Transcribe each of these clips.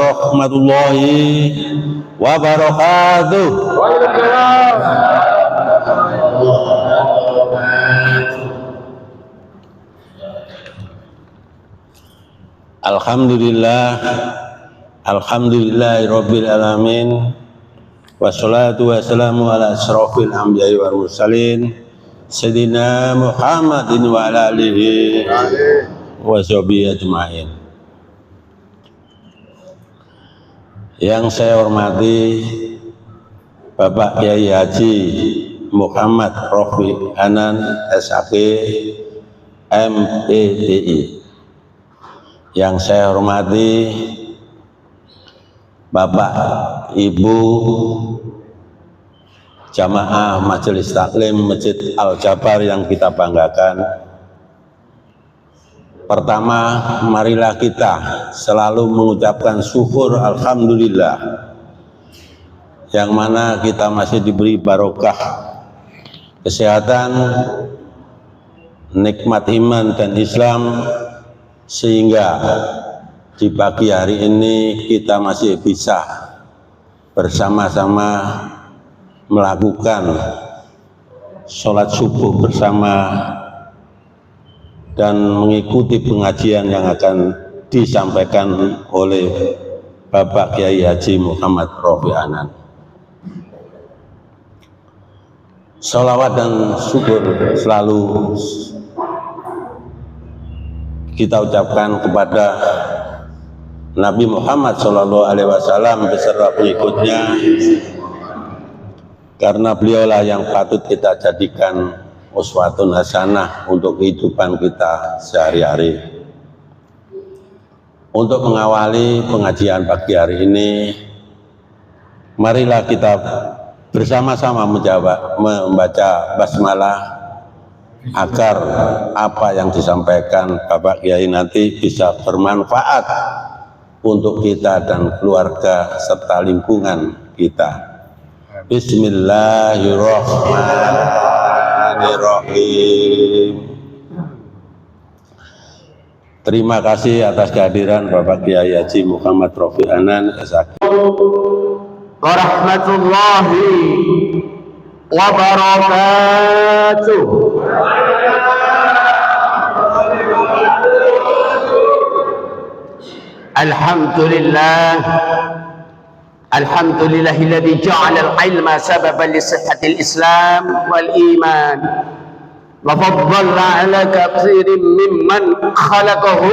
Rahmatullahi wabarakatuh. Alhamdulillahirabbil alamin. Wassalatu wassalamu ala asyrafil anbiya'i wal mursalin sayyidina Muhammadin wa ala alihi wa sahbihi ajmain. Yang saya hormati Bapak Kyai Haji Muhammad Rofi Anan SAK MPDI. Yang saya hormati Bapak Ibu Jamaah Majelis Taklim Masjid Al-Jabar yang kita banggakan. Pertama, marilah kita selalu mengucapkan syukur alhamdulillah, yang mana kita masih diberi barokah kesehatan, nikmat iman dan Islam, sehingga di pagi hari ini kita masih bisa bersama-sama melakukan sholat subuh bersama dan mengikuti pengajian yang akan disampaikan oleh Bapak Kyai Haji Muhammad Rofi Anan. Sholawat dan syukur selalu kita ucapkan kepada Nabi Muhammad SAW beserta pengikutnya, karena beliaulah yang patut kita jadikan uswatun hasanah untuk kehidupan kita sehari-hari. Untuk mengawali pengajian pagi hari ini, marilah kita bersama-sama membaca basmalah agar apa yang disampaikan Bapak Kiai nanti bisa bermanfaat untuk kita dan keluarga serta lingkungan kita. Bismillahirrahmanirrahim. Terima kasih atas kehadiran Bapak Kyai Haji Muhammad Rofi Anan SAK. Warahmatullahi wabarakatuh. Alhamdulillah. Alhamdulillahilladzi ja'ala al-ilma sababan li sihhatil Islam wal iman wa faddala 'ala katsirin mimman khalaqahu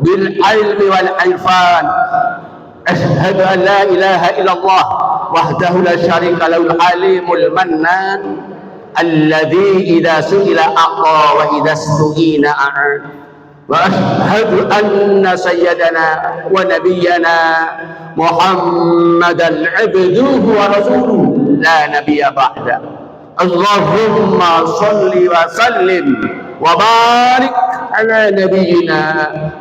bil ilmi wal irfan. Ashhadu an la ilaha illallah wahdahu la syarika lahu al-alimul mannan alladzi idza su'ila a'ta wa idza stu'ina a'an. Wa ashhadu anna sayyidana wa nabiyyana Muhammadan abduhu wa rasuluhu la nabiyya ba'da. Allahumma salli wa sallim wa barik ala nabiyyina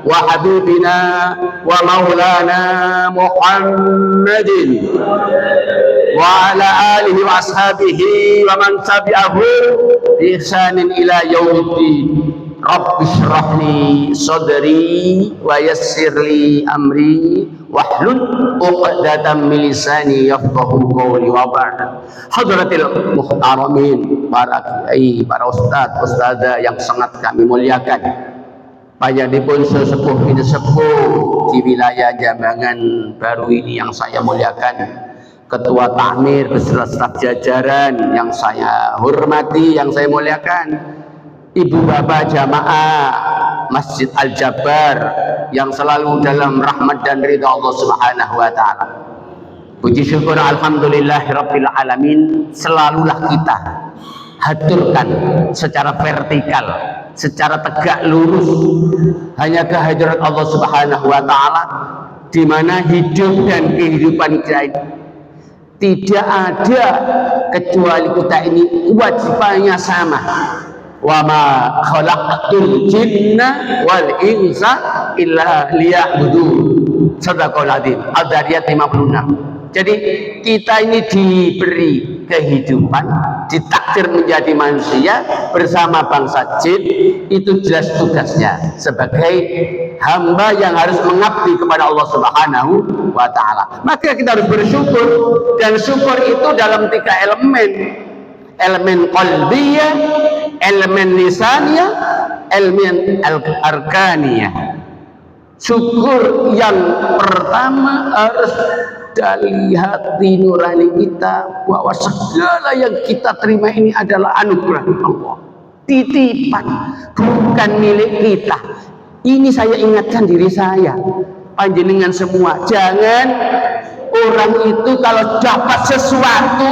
wa habibina wa maulana Muhammadin wa ala alihi wa ashabihi wa man tabi'ahu bi ihsanin ila yaumiddin. Rabbi shrah li sadri wa yassir li amri wahlul 'uqdatam min lisani yafqahu qawli wa ba'd. Hadratil muhtaramin, para kiai, para ustadzah yang sangat kami muliakan, panjenenganipun sesepuh di wilayah Jambangan Baru ini yang saya muliakan, Ketua Takmir beserta staf jajaran yang saya hormati, yang saya muliakan, Ibu Bapak Jamaah Masjid Al-Jabar yang selalu dalam rahmat dan ridha Allah Subhanahu wa taala. Puji syukur alhamdulillahirabbil alamin, selalulah kita haturkan secara vertikal, secara tegak lurus hanya kehadirat Allah Subhanahu wa taala, di mana hidup dan kehidupan kita ini tidak ada kecuali kita ini wajibnya sama. Wa ma khalaqtul jinna wal insa illa liya'budun. Shadaqal adzim. Al-Dzariyat 56. Jadi kita ini diberi kehidupan, ditakdir menjadi manusia bersama bangsa jin, itu jelas tugasnya sebagai hamba yang harus mengabdi kepada Allah Subhanahu wa taala. Maka kita harus bersyukur, dan syukur itu dalam 3 elemen. Elemen qalbiyah, elemen lisaniyah, elemen arkaniyah. Syukur yang pertama harus dari hati nurani kita, bahwa segala yang kita terima ini adalah anugerah Allah, titipan, bukan milik kita. Ini saya ingatkan diri saya, panjenengan semua, jangan orang itu kalau dapat sesuatu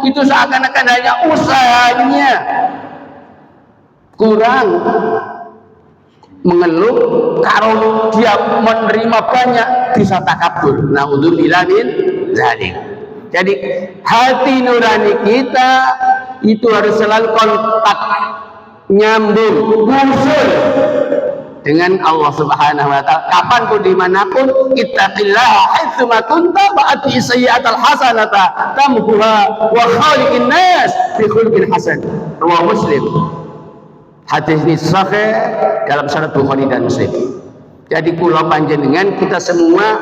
itu seakan-akan hanya usahanya, kurang mengeluh kalau dia menerima banyak bisa takabur. Naudzubillah min dzalik. Jadi hati nurani kita itu harus selalu kontak, nyambung, muncul dengan Allah Subhanahu wa taala. Kapanpun dimanapun, ittaqillaha haitsuma kunta wa ati sayyi'atal hasanata tamhuha wa khaliqin nas bi khuluqin hasan. Riwayat Muslim. Hadis ini sahih dalam sanad Bukhari dan Muslim. Jadi kula panjenengan kita semua,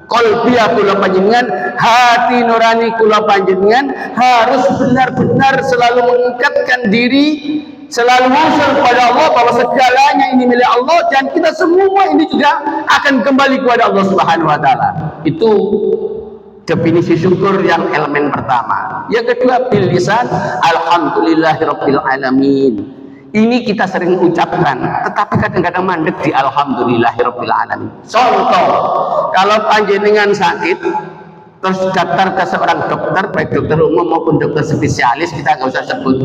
qalbiyah kula panjenengan, hati nurani kula panjenengan harus benar-benar selalu mengikatkan diri, selalu musul kepada Allah bahwa segalanya ini milik Allah, dan kita semua ini juga akan kembali kepada Allah Subhanahu wa taala. Itu definisi syukur yang elemen pertama. Yang kedua, bil lisan, alhamdulillahirabbil alamin. Ini kita sering ucapkan, tetapi kadang-kadang mandek di alhamdulillahirabbil alamin. Contoh, kalau panjenengan sakit terus daftar ke seorang dokter, baik dokter umum maupun dokter spesialis, kita nggak usah sebut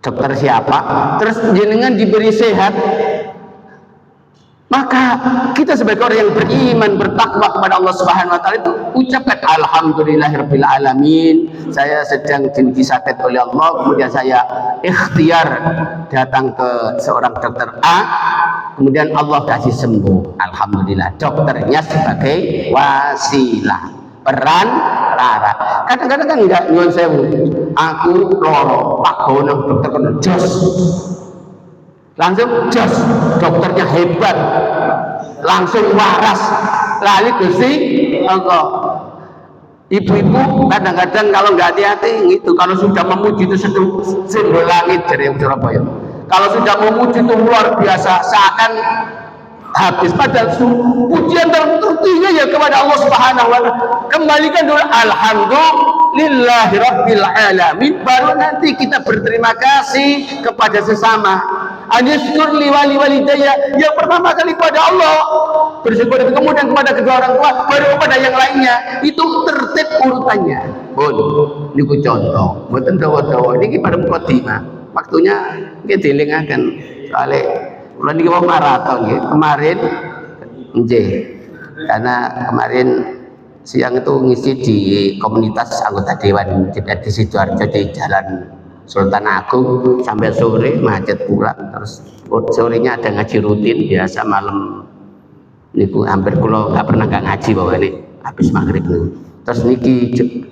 dokter siapa, terus jenengan diberi sehat, maka kita sebagai orang yang beriman, bertakwa kepada Allah Subhanahu wa taala itu ucapkan alhamdulillahirabbil alamin. Saya sedang disakit oleh Allah, kemudian saya ikhtiar datang ke seorang dokter A, kemudian Allah kasih sembuh, alhamdulillah. Dokternya sebagai wasilah, peran rara. Kadang-kadang kan enggak nyuwun sewu, aku loro, Pak Gono dokter kono jos, langsung jos, dokternya hebat, langsung waras, lali Gusti Allah. Ibu-ibu kadang-kadang kalau nggak hati-hati gitu, kalau sudah memuji itu simbol langit dari Surabaya. Kalau sudah memuji itu luar biasa, seakan habis, padahal pujian tertinggi ya kepada Allah Subhanahu wa taala. Kembalikan dulu alhamdulillahirabbil alamin, baru nanti kita berterima kasih kepada sesama. Asykur li wali walidayya, yang pertama kali kepada Allah, bersyukur, kemudian kepada kedua orang tua, baru kepada yang lainnya. Itu tertib urutannya. Bon, niku contoh, mboten dawa-dawa niki pada mukadimah. Waktunya nggih dielingaken soalé kula niki mau maraton nggih. Kemarin nggih, karena kemarin siang itu ngisi di komunitas anggota dewan di Sidoarjo di Jalan Sultan Agung sampai sore macet pulang, terus sorenya ada ngaji rutin biasa, malam niku hampir kula nggak pernah nggak ngaji bahwa ini habis maghrib nih. Terus niki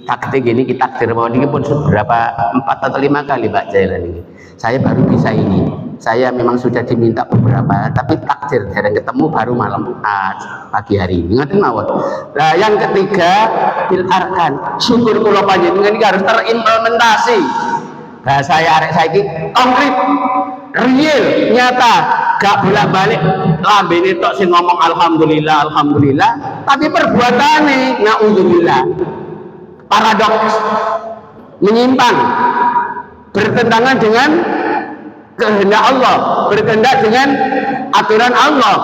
taktik ini kita takdir bahwa niki pun berapa 4 atau 5 kali Mbak Jaila niki. Saya baru bisa ini. Saya memang sudah diminta beberapa, tapi takdir jarang ketemu, baru malam pagi hari ini. Ngerti mawon. Nah, yang ketiga bil arkan, syukur kula panjenengan ini harus terimplementasi. Bahasa saya arek saiki konkret, real, nyata, gak bolak-balik lambene tok sing ngomong alhamdulillah alhamdulillah, tapi perbuatane naudzubillah paradoks, menyimpang, bertentangan dengan kehendak Allah, berkehendak dengan aturan Allah,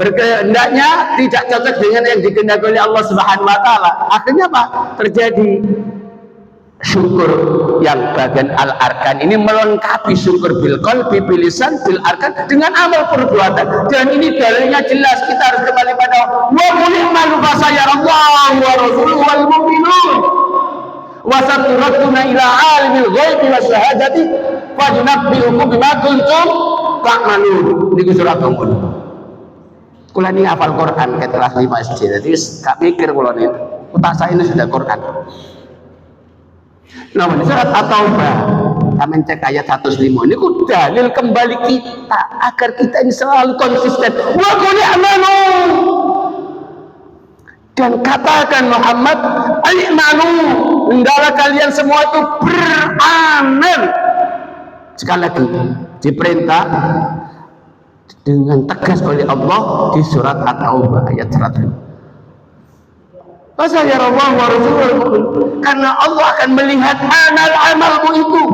berkehendaknya tidak cocok dengan yang dikehendaki oleh Allah Subhanahu wa taala. Akhirnya apa? Terjadi syukur yang bagian al-arkan ini melengkapi syukur bil qalbi, bil lisan, bil arkan dengan amal perbuatan. Dan ini dalilnya jelas, kita harus kembali pada wa mulimal fasayarallahu wa rasuluhu wal mu'minun wa saturatuna ila alimil ghaibi was syahadati fa yunabbi'ukum bima kuntum ta'malun. Niku surat Al-Qur'an. Kula ini hafal Quran kelas 5 SD. Jadi gak mikir kula ini. Otak saya ini sudah Quran. Nah, surat At-Taubah Amin cek ayat 105 ini dalil kembali kita agar kita ini selalu konsisten. Wa qul i'malu, dan katakan Muhammad, i'malu, hendaklah kalian semua itu beramal. Sekali lagi diperintah dengan tegas oleh Allah di surat At-Taubah ayat 100. Fasayarallahu wa rasuluhu, karena Allah akan melihat amal-amalmu itu.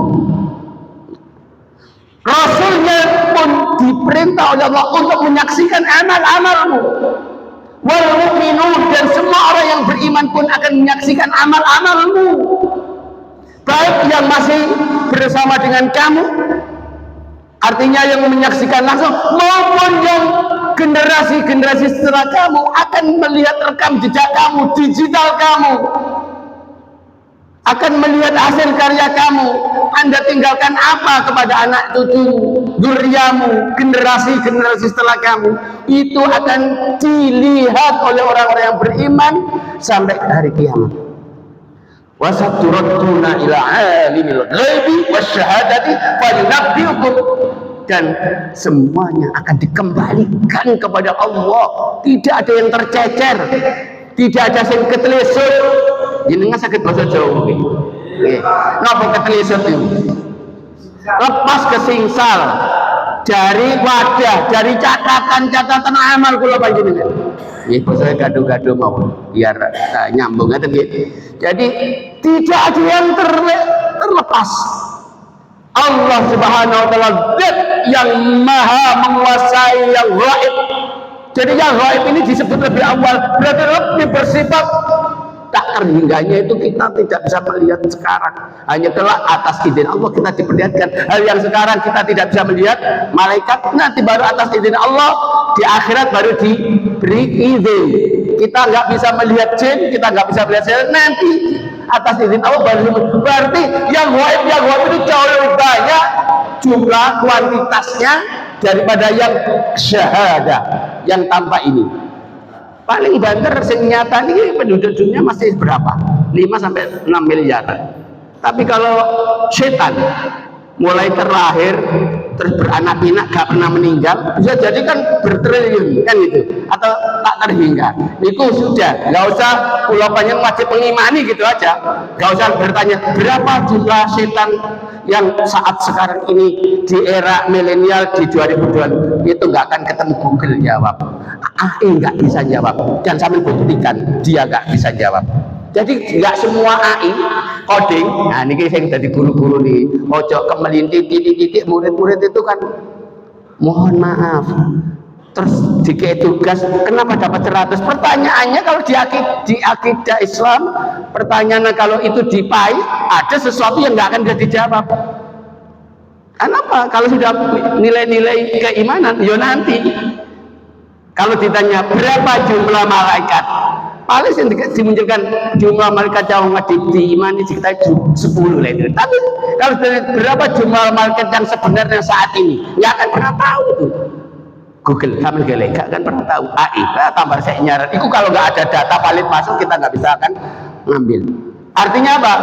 Rasulnya pun diperintah oleh Allah untuk menyaksikan amal-amalmu. Wal mu'minun, dan semua orang yang beriman pun akan menyaksikan amal-amalmu, baik yang masih bersama dengan kamu, artinya yang menyaksikan langsung, maupun yang generasi-generasi setelah kamu akan melihat rekam jejak kamu, digital kamu, akan melihat hasil karya kamu. Anda tinggalkan apa kepada anak cucu, zuriyamu, generasi-generasi setelah kamu, itu akan dilihat oleh orang-orang yang beriman sampai hari kiamat. Wasaturattuna ila alimil ghaibi wasyahadati fayunabbiukum, dan semuanya akan dikembalikan kepada Allah. Tidak ada yang tercecer, tidak ada yang ketelesut. Jenengan sakit bahasa Jawa nggih. Napa ketelesut itu? Lepas kesingsal dari wadah, dari catatan amal kula panjenengan. Nggih, basa gaduh-gaduh mawon biar nyambung ngeten nggih. Jadi tidak ada yang terlepas. Allah Subhanahu wa taala zat yang maha menguasai yang gaib. Jadi yang gaib ini disebut lebih awal, berarti lebih bersifat tak terhingganya, itu kita tidak bisa melihat sekarang. Hanya kelak atas izin Allah kita diperlihatkan hal yang sekarang kita tidak bisa melihat. Malaikat nanti baru atas izin Allah, di akhirat baru diberi izin. Kita nggak bisa melihat jin, kita nggak bisa melihat setan, nanti atas izin Allah baru. Berarti yang gaib itu jauh lebih banyak jumlah kuantitasnya daripada yang syahadah, yang tanpa ini. Paling banter sing nyata ini penduduk dunia masih berapa? 5 sampai 6 miliar. Tapi kalau setan mulai terlahir terus beranak pinak gak pernah meninggal, bisa jadi kan bertriliun kan gitu, atau tak terhingga. Itu sudah, nggak usah pulau panjang wajib mengimani gitu aja, nggak usah bertanya berapa jumlah setan yang saat sekarang ini di era milenial di 2020 itu nggak akan ketemu Google jawab, AI nggak bisa jawab, dan sambil buktikan dia nggak bisa jawab. Jadi nggak semua AI coding. Nah ini yang jadi guru-guru nih, ojo kemelinti titik-titik murid-murid itu kan, mohon maaf, terus dikasih tugas kenapa dapat 100. Pertanyaannya kalau di akidah Islam, pertanyaannya kalau itu dipai, ada sesuatu yang nggak akan bisa dijawab. Kenapa? Kalau sudah nilai-nilai keimanan, ya nanti kalau ditanya berapa jumlah malaikat, paling yang dimunculkan jumlah malaikat yang diimani sekitar 10 lah itu. Tapi kalau berapa jumlah malaikat yang sebenarnya saat ini, nggak akan pernah tahu itu. Google kami gak kan pernah tahu. AI tambah saya nyarat itu, kalau nggak ada data valid masuk kita nggak bisa akan ngambil. Artinya apa?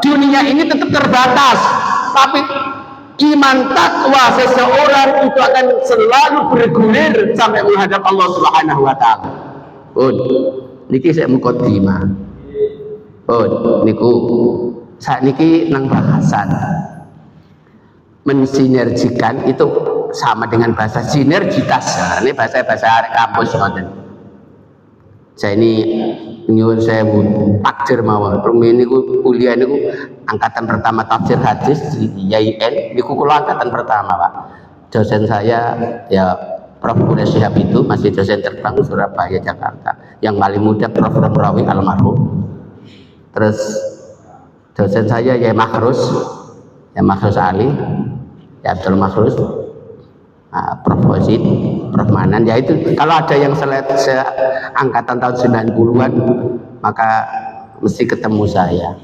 Dunia ini tetap terbatas, tapi iman takwa seseorang itu akan selalu bergulir sampai menghadap Allah Subhanahu wa taala. Niki saya mukaddimah. Niku saat niki nang bahasan mensinergikan itu sama dengan bahasa sinergitas. Nah, ini bahasa kampus ngoten. Saya ini nyuwun saya takdir mawon. Ini kuliah niku angkatan pertama tafsir hadis di YIN. Niku kula angkatan pertama, Pak. Dosen saya ya Prof. Quraish Shihab itu masih dosen terbang Surabaya, Jakarta. Yang paling muda Prof. Romrawi almarhum. Terus dosen saya ya Makhrus Ali, ya Abdul Makhrus, Prof. Wasid, Prof. Manan. Ya itu kalau ada yang angkatan tahun 90-an maka mesti ketemu saya.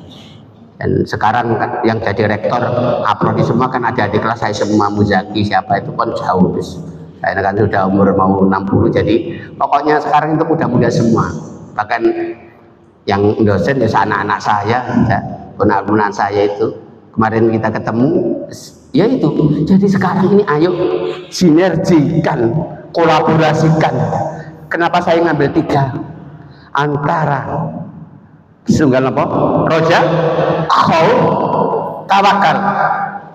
Dan sekarang yang jadi rektor aprodi semua kan ada di kelas saya semua, Muzaki siapa itu kan jauh bis. Saya kan sudah umur mau 60, jadi pokoknya sekarang itu muda-muda semua. Bahkan yang dosen itu anak-anak saya, ponak-ponak saya itu Kemarin kita ketemu, ya itu. Jadi sekarang ini ayo sinergikan, kolaborasikan. Kenapa saya ngambil 3? Antara sunggal apa? Roja, khauf, tawakal.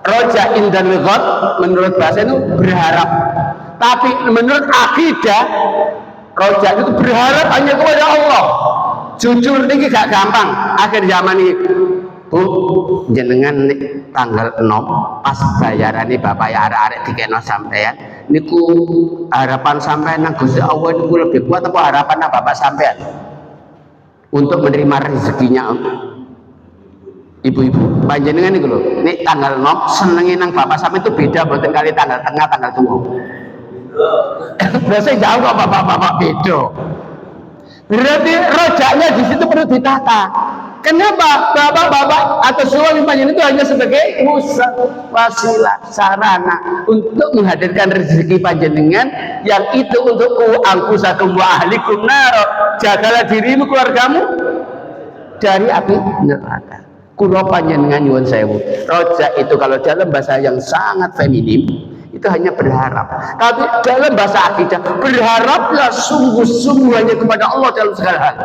Roja indan liqat menurut bahasa itu berharap. Tapi menurut akidah, roja itu berharap hanya kepada Allah. Jujur ini gak gampang. Akhir zaman ini, Bu, jenengan tanggal 6 pas bayaran ini bapak ya arek-arek dikeno sampean. Niku harapan sampean nang Gusti Allah niku lebih kuat apa harapan nang bapak sampean untuk menerima rezekinya? Ibu-ibu, panjenengan niku lho, nek tanggal 6 senenge nang bapak sampean itu beda mboten kali tanggal tengah tanggal tunggu. Biasanya jauh kok bapak-bapak beda. Berarti rojaknya di situ perlu ditata. Kenapa bapak-bapak atau suami panjenengan itu hanya sebagai wasilah, sarana untuk menghadirkan rezeki panjenengan yang itu untuk anfusakum wa ahlikum nar. Jagalah dirimu, keluargamu dari api neraka. Kulo panjenengan nyuwun sewu. Rojak itu kalau dalam bahasa yang sangat feminim itu hanya berharap. Tapi dalam bahasa akidah berharaplah sungguh-sungguh hanya kepada Allah dalam segala hal.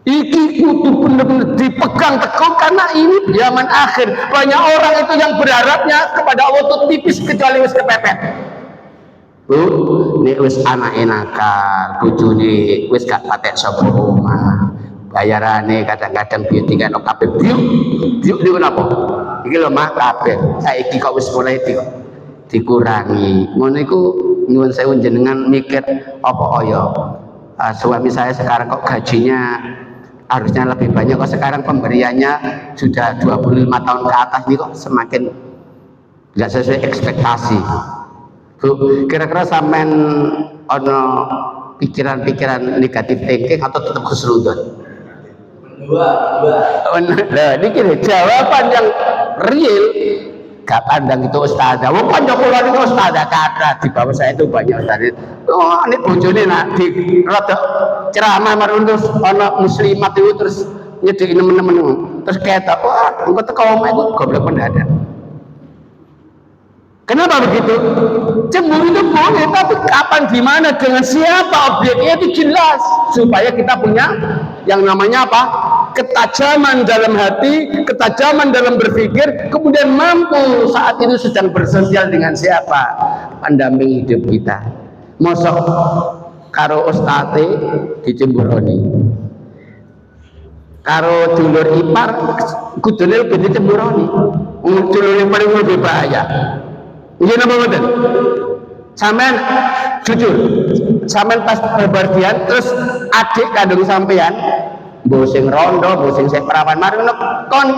Iki kudu benar-benar dipegang teguh karena ini zaman akhir. Banyak orang itu yang berharapnya kepada Allah itu tipis kecuali wis kepepet. Bu, nek wis anake nakal, bojone wis gak patek sapa omah. Bayarane kadang-kadang biyen dikene kabeh biuk niku napa? Iki lho mah kabeh. Saiki kok wis mulai dikurangi. Ngono iku nyuwun sewu jenengan mikir apa ya? Suami saya sekarang kok gajinya harusnya lebih banyak, kok sekarang pemberiannya sudah 25 tahun ke atas nih kok semakin nggak sesuai ekspektasi. Bu, kira-kira sampean ono pikiran-pikiran negatif thinking atau tetap keserudon? Dua. Nah, ini kira jawaban yang real. Gak pandang itu ustazah. Wong kanca kula niku ustazah kata di bawah saya itu banyak ustazah. Oh, ini bojone nak di rada ceramah marun terus ana muslimat itu terus nyedeki nemen-nemen. Terus ketok, wah, engko teko omah iku goblok mendadak. Kenapa begitu? Cemburu itu boleh, tapi kapan, di mana, dengan siapa objeknya itu jelas supaya kita punya yang namanya apa? Ketajaman dalam hati, ketajaman dalam berpikir, kemudian mampu saat itu sedang bersosial dengan siapa pendamping hidup kita. Mosok karo ustate dicemburoni, karo dulur ipar kudune lebih dicemburoni. Dulur ipar lebih bahaya. Ini apa betul? Sampean jujur, sampean pas bepergian terus adik kandung sampean bosing rondo, bosing sek perawan mari kon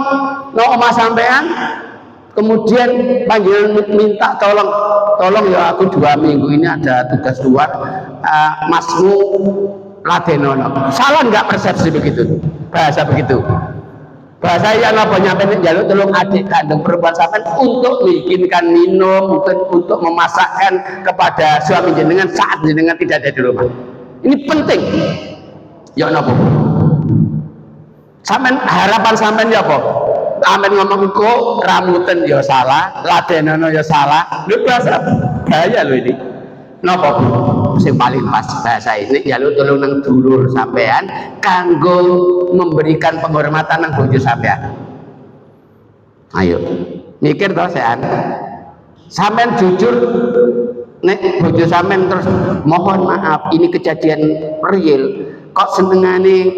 no omah sampean, kemudian panjenengan minta tolong ya aku 2 minggu ini ada tugas luar, masmu ladenono. Salah nggak persepsi begitu? Bahasa begitu. Bahasa yang apa nyampe jaluk tolong adik kandung perempuan sampean untuk bikinkan minum, untuk memasakkan kepada suami jenengan saat jenengan tidak ada di rumah. Ini penting. Ya napa? Sampean harapan sampean ya apa? Sampean ngomong kok ramuten ya salah, ladenono ya salah. Lho bahasa gaya lho ini. Napa sing paling pas bahasa ini ya lu tolong nang dulur sampean kanggo memberikan penghormatan nang bojo sampean. Ayo mikir toh sampean jujur nek bojo sampean terus mohon maaf ini kejadian real kok senengane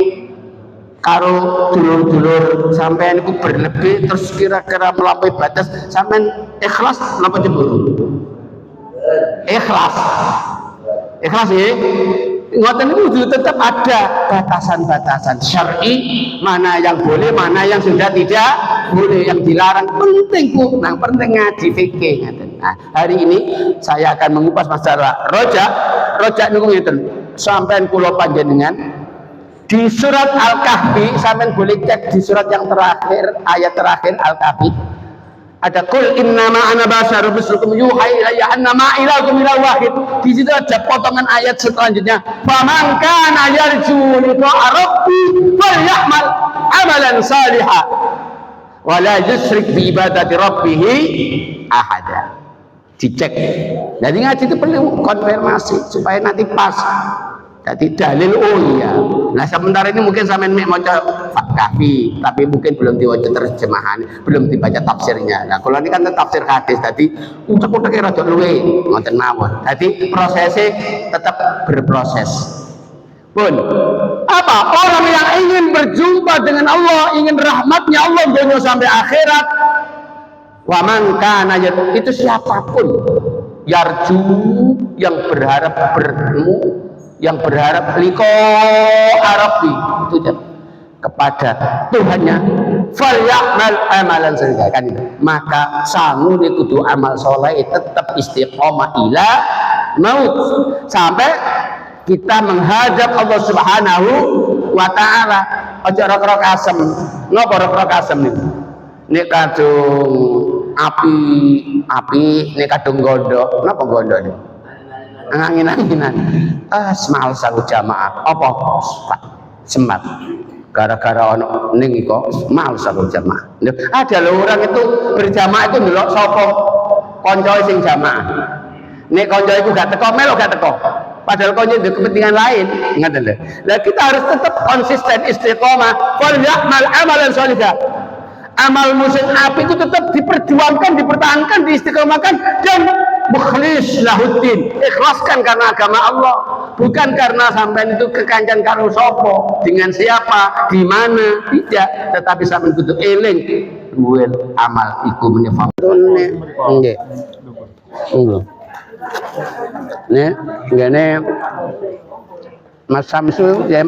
karo dulur-dulur sampean iku berlebih terus kira-kira melampaui batas, sampean ikhlas napa cemburu? Ikhlas ya. Ngoten itu tetap ada batasan-batasan syar'i, mana yang boleh, mana yang sudah tidak boleh, yang dilarang. Penting Bu, nah penting ngaji fikih. Nah, hari ini saya akan mengupas masalah rojak niku ngeten. Sampean kula panjenengan di surat Al-Kahfi, sampean boleh cek di surat yang terakhir, ayat terakhir Al-Kahfi. Ada kul innama ana basyarum mislukum yuha ilayya annama ilahukum ilahu wahid. Di situ ada potongan ayat selanjutnya. Faman kana yarju liqa'a rabbi falyamal amalan salihah wala yusyrik bi ibadati rabbih ahada. Dicek. Jadi ngaji itu perlu konfirmasi supaya nanti pas. Jadi dalil oh iya. Nah sementara ini mungkin sampean mek maca kafi, tapi mungkin belum diwaca terjemahan, belum dibaca tafsirnya. Nah kalau ini kan tafsir hadis, tadi utek-utek rada luwe ngoten mawon. Jadi prosesnya tetap berproses. Pun apa orang yang ingin berjumpa dengan Allah, ingin rahmatnya Allah dunia sampai akhirat, wa man kana itu siapapun yarju yang berharap bertemu, yang berharap liko arabi itu kepada Tuhannya, falyamal amalan salihah kan itu. Maka sangu di kudu amal soleh tetap istiqomah ila maut sampai kita menghadap Allah Subhanahu wa taala. Aja rok-rok asem. Napa rok-rok asem niku? Nek kadung api nek kadung gondok. Napa gondok niku? Angin-anginan. Semal saku jamaah. Apa? Semat. Gara-gara ono ning kok males aku jamaah. Ada lho orang itu berjamaah itu ndelok sapa kanca sing jamaah. Nek kanca iku gak teko melo gak teko. Padahal kanca itu kepentingan lain, ngoten lho. Lah kita harus tetap konsisten istiqomah. Qul ya'mal amalan shalihah. Amal musim api itu tetap diperjuangkan, dipertahankan, diistiqomahkan dan mukhlis lahuddin, ikhlaskan karena agama Allah, bukan karena sampai itu kekancan karo sopo, dengan siapa, di mana, tidak, tetapi sampai kudu eling duel amal iku menifam. Nggih. Nggih. Mas Samsu, ya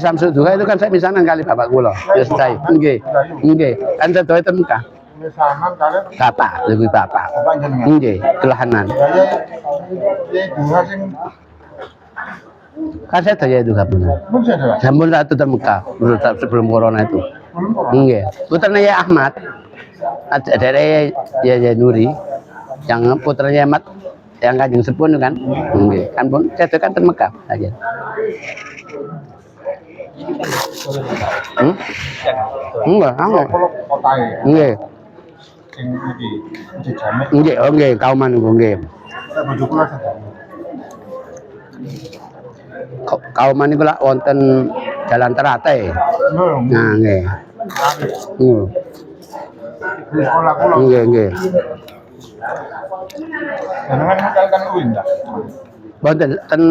Samsu juga itu kan saya misanan kali bapak kula. Ya sedaya. Nggih. Kan sedoyo ten Mekah. Misanan kali bapak, lebih bapak. Nggih, kelahanan. Kan saya daya itu punya. Sampun satu ten Mekah, sebelum corona itu. Nggih. Putranya ya Ahmad. Dari ya Nuri yang putranya Ahmad yang Kanjeng Sepun kan, kan pun saya kan ten Mekah aja. Enggak. Nggih. Nggih, kauman niku nggih. Kauman niku lak wonten Jalan Teratai. Nah, nggih. Nggih. Jenengan kan UIN ta? Boten ten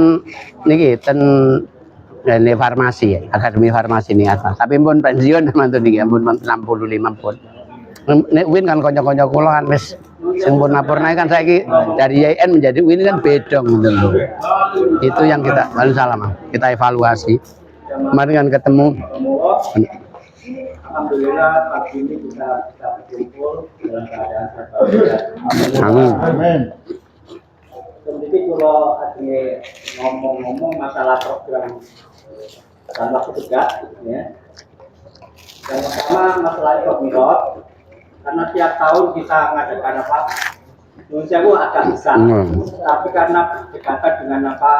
niki ten ini farmasi, Akademi Farmasi nih asal. Tapi pun pensiun mantun niki ampun 65 pun. Nek UIN kan kanca-kanca kula kan wis sing pun lapor naik kan saiki dari YN menjadi UIN kan beda ngoten lho. Itu yang kita kita evaluasi. Kemarin kan ketemu. Alhamdulillah pagi ini kita berkumpul dalam keadaan sehat. Amin. Jadi kalau ada ngomong-ngomong masalah program dan waktu dekat, ya. Yang pertama masalah Iqomirot, karena tiap tahun kita mengadakan apa? Indonesia itu agak besar, tapi karena dekatan dengan apa?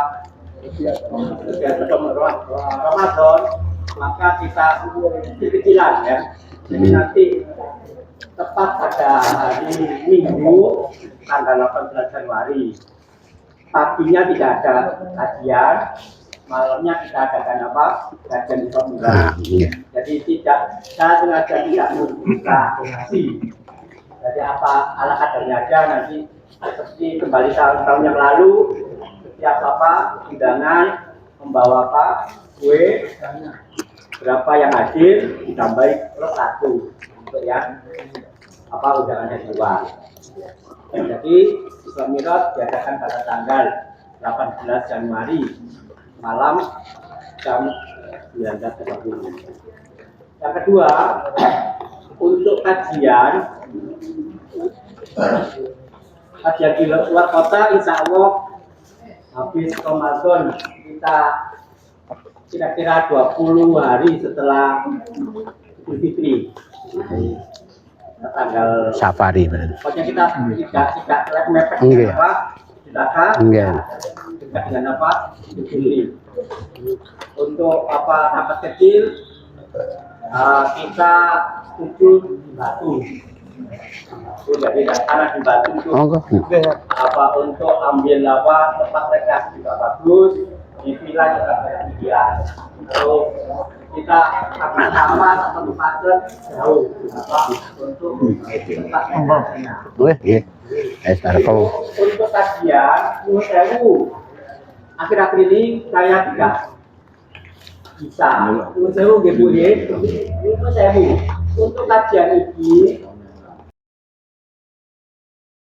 Ramadan, maka kita kecil-kecilan ya. Jadi nanti tepat pada hari Minggu tanggal 18 Januari paginya tidak ada kajian, malamnya kita adakan apa? Kajian di Pemula. Jadi saya sengaja tidak membuka donasi. Jadi apa ala kadarnya aja nanti seperti kembali tahun yang lalu setiap apa undangan membawa apa kue berapa yang hadir ditambahi plus 1 untuk yang apa undangannya keluar. Jadi Iqomirot diadakan pada tanggal 18 Januari malam jam 19.30. Yang kedua, untuk kajian di luar kota, insya Allah habis Ramadan kita kira-kira 20 hari setelah Idul Fitri. Tanggal safari pokoknya kita tidak mepet apa silakan tidak dengan apa dipilih untuk apa rapat kecil kita tujuh di Batu. Jadi karena di Batu itu apa untuk ambil tempat rekreasi juga bagus, di villa juga tersedia. Lalu kita akan sama satu paket jauh untuk tempat rekreasi. Untuk kajian, akhir-akhir ini saya tidak bisa. Untuk gitu ya, untuk kajian ini